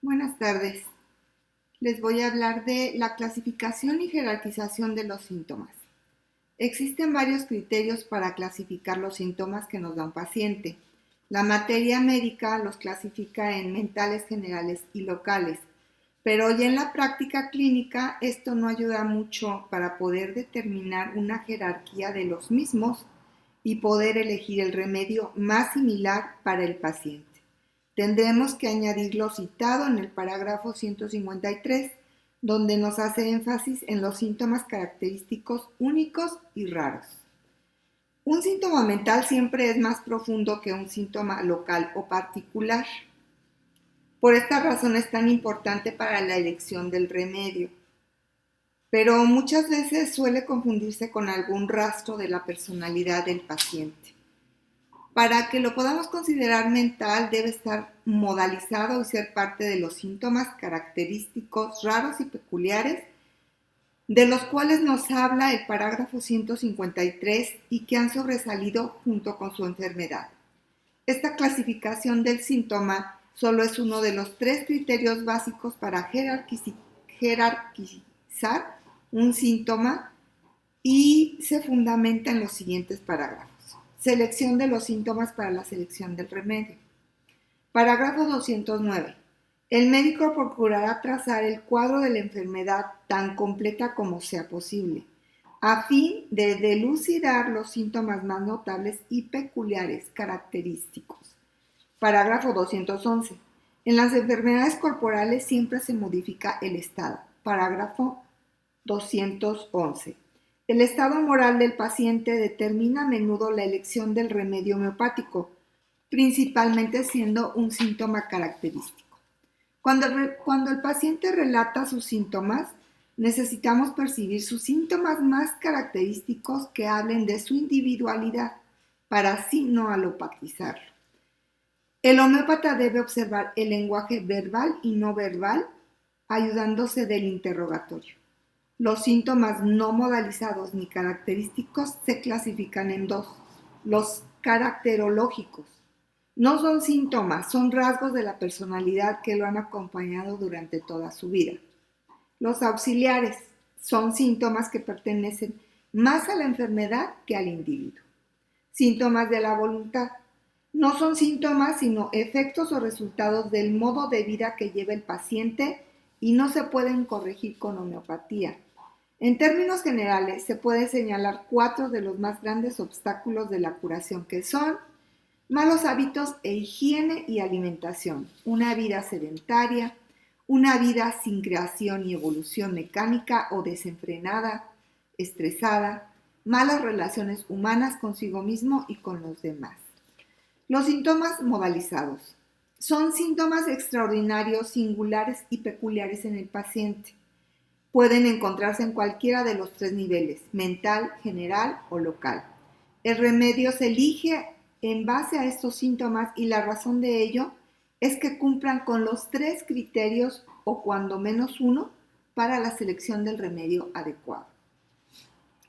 Buenas tardes. Les voy a hablar de la clasificación y jerarquización de los síntomas. Existen varios criterios para clasificar los síntomas que nos da un paciente. La materia médica los clasifica en mentales, generales y locales, pero ya en la práctica clínica esto no ayuda mucho para poder determinar una jerarquía de los mismos y poder elegir el remedio más similar para el paciente. Tendremos que añadir lo citado en el parágrafo 153, donde nos hace énfasis en los síntomas característicos únicos y raros. Un síntoma mental siempre es más profundo que un síntoma local o particular. Por esta razón es tan importante para la elección del remedio, pero muchas veces suele confundirse con algún rastro de la personalidad del paciente. Para que lo podamos considerar mental, debe estar modalizado y ser parte de los síntomas característicos raros y peculiares, de los cuales nos habla el parágrafo 153 y que han sobresalido junto con su enfermedad. Esta clasificación del síntoma solo es uno de los 3 criterios básicos para jerarquizar un síntoma y se fundamenta en los siguientes parágrafos. Selección de los síntomas para la selección del remedio. Parágrafo 209. El médico procurará trazar el cuadro de la enfermedad tan completa como sea posible, a fin de dilucidar los síntomas más notables y peculiares característicos. Parágrafo 211. En las enfermedades corporales siempre se modifica el estado. Parágrafo 211. El estado moral del paciente determina a menudo la elección del remedio homeopático, principalmente siendo un síntoma característico. Cuando el paciente relata sus síntomas, necesitamos percibir sus síntomas más característicos que hablen de su individualidad, para así no alopatizarlo. El homeópata debe observar el lenguaje verbal y no verbal, ayudándose del interrogatorio. Los síntomas no modalizados ni característicos se clasifican en 2. Los caracterológicos. No son síntomas, son rasgos de la personalidad que lo han acompañado durante toda su vida. Los auxiliares son síntomas que pertenecen más a la enfermedad que al individuo. Síntomas de la voluntad. No son síntomas, sino efectos o resultados del modo de vida que lleva el paciente y no se pueden corregir con homeopatía. En términos generales, se puede señalar 4 de los más grandes obstáculos de la curación, que son malos hábitos e higiene y alimentación, una vida sedentaria, una vida sin creación y evolución mecánica o desenfrenada, estresada, malas relaciones humanas consigo mismo y con los demás. Los síntomas modalizados son síntomas extraordinarios, singulares y peculiares en el paciente. Pueden encontrarse en cualquiera de los 3 niveles, mental, general o local. El remedio se elige en base a estos síntomas y la razón de ello es que cumplan con los 3 criterios o cuando menos uno para la selección del remedio adecuado.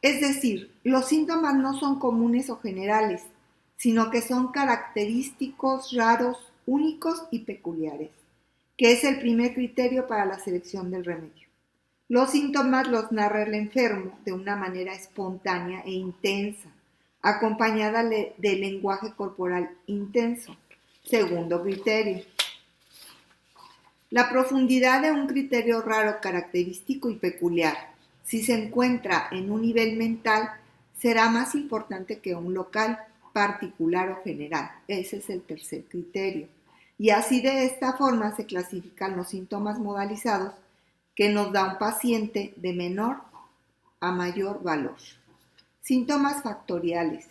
Es decir, los síntomas no son comunes o generales, sino que son característicos, raros, únicos y peculiares, que es el primer criterio para la selección del remedio. Los síntomas los narra el enfermo de una manera espontánea e intensa, acompañada de lenguaje corporal intenso. Segundo criterio. La profundidad de un criterio raro, característico y peculiar, si se encuentra en un nivel mental, será más importante que un local, particular o general. Ese es el tercer criterio. Y así de esta forma se clasifican los síntomas modalizados que nos da un paciente de menor a mayor valor. Síntomas factoriales.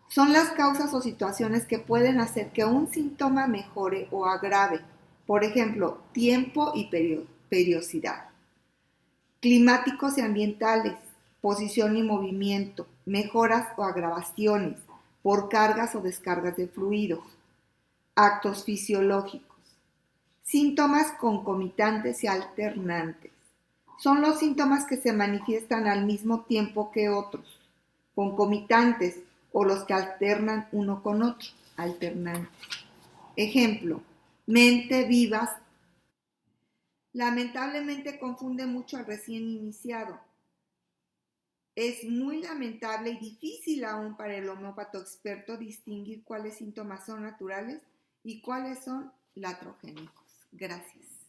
Son las causas o situaciones que pueden hacer que un síntoma mejore o agrave. Por ejemplo, tiempo y periodicidad. Climáticos y ambientales, posición y movimiento, mejoras o agravaciones por cargas o descargas de fluidos. Actos fisiológicos. Síntomas concomitantes y alternantes. Son los síntomas que se manifiestan al mismo tiempo que otros. Concomitantes o los que alternan uno con otro. Alternantes. Ejemplo, mente viva Lamentablemente confunde mucho al recién iniciado. Es muy lamentable y difícil aún para el homeópata experto distinguir cuáles síntomas son naturales y cuáles son iatrogénicos. Gracias.